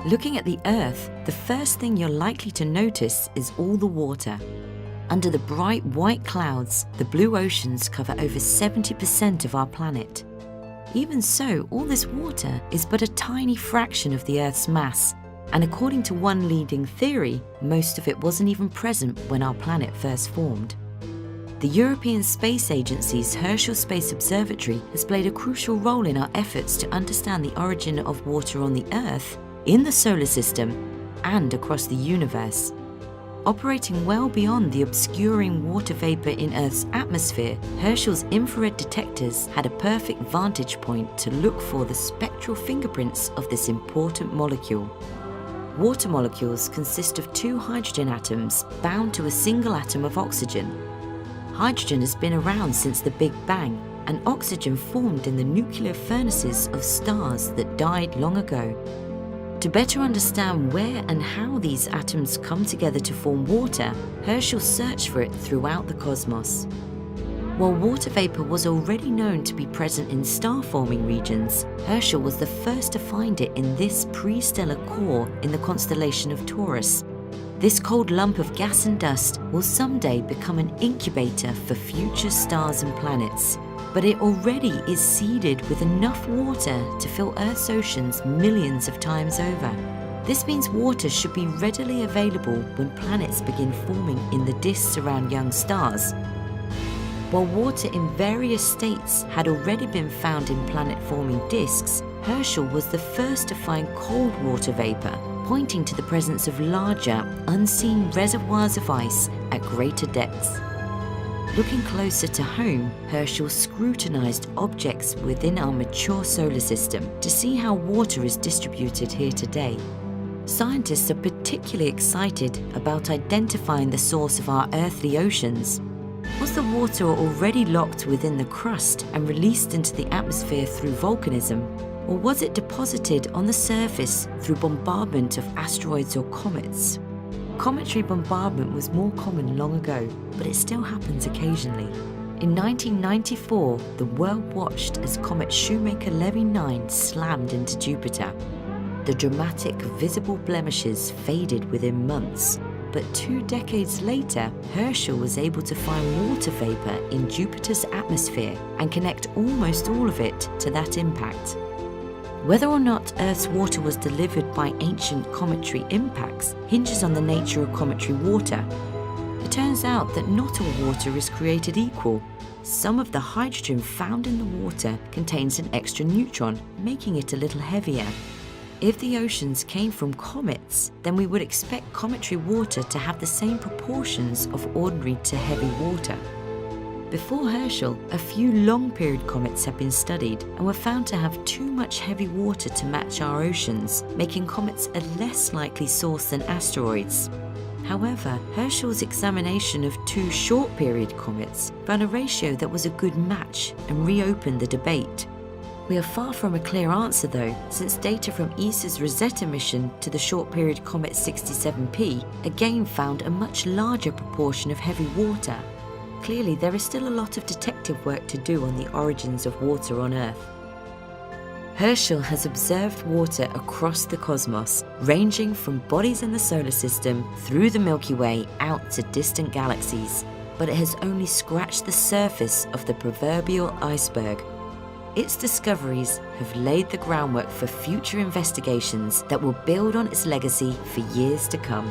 Looking at the Earth, the first thing you're likely to notice is all the water. Under the bright white clouds, the blue oceans cover over 70% of our planet. Even so, all this water is but a tiny fraction of the Earth's mass, and according to one leading theory, most of it wasn't even present when our planet first formed. The European Space Agency's Herschel Space Observatory has played a crucial role in our efforts to understand the origin of water on the Earth, in the solar system, and across the universe. Operating well beyond the obscuring water vapor in Earth's atmosphere, Herschel's infrared detectors had a perfect vantage point to look for the spectral fingerprints of this important molecule. Water molecules consist of two hydrogen atoms bound to a single atom of oxygen. Hydrogen has been around since the Big Bang, and oxygen formed in the nuclear furnaces of stars that died long ago. To better understand where and how these atoms come together to form water, Herschel searched for it throughout the cosmos. While water vapor was already known to be present in star-forming regions, Herschel was the first to find it in this pre-stellar core in the constellation of Taurus. This cold lump of gas and dust will someday become an incubator for future stars and planets. But it already is seeded with enough water to fill Earth's oceans millions of times over. This means water should be readily available when planets begin forming in the disks around young stars. While water in various states had already been found in planet-forming disks, Herschel was the first to find cold water vapor, pointing to the presence of larger, unseen reservoirs of ice at greater depths. Looking closer to home, Herschel scrutinized objects within our mature solar system to see how water is distributed here today. Scientists are particularly excited about identifying the source of our earthly oceans. Was the water already locked within the crust and released into the atmosphere through volcanism? Or was it deposited on the surface through bombardment of asteroids or comets? Cometary bombardment was more common long ago, but it still happens occasionally. In 1994, the world watched as comet Shoemaker-Levy 9 slammed into Jupiter. The dramatic visible blemishes faded within months, but 2 decades later, Herschel was able to find water vapor in Jupiter's atmosphere and connect almost all of it to that impact. Whether or not Earth's water was delivered by ancient cometary impacts hinges on the nature of cometary water. It turns out that not all water is created equal. Some of the hydrogen found in the water contains an extra neutron, making it a little heavier. If the oceans came from comets, then we would expect cometary water to have the same proportions of ordinary to heavy water. Before Herschel, a few long-period comets have been studied and were found to have too much heavy water to match our oceans, making comets a less likely source than asteroids. However, Herschel's examination of 2 short-period comets found a ratio that was a good match and reopened the debate. We are far from a clear answer though, since data from ESA's Rosetta mission to the short-period comet 67P again found a much larger proportion of heavy water. Clearly, there is still a lot of detective work to do on the origins of water on Earth. Herschel has observed water across the cosmos, ranging from bodies in the solar system through the Milky Way out to distant galaxies, but it has only scratched the surface of the proverbial iceberg. Its discoveries have laid the groundwork for future investigations that will build on its legacy for years to come.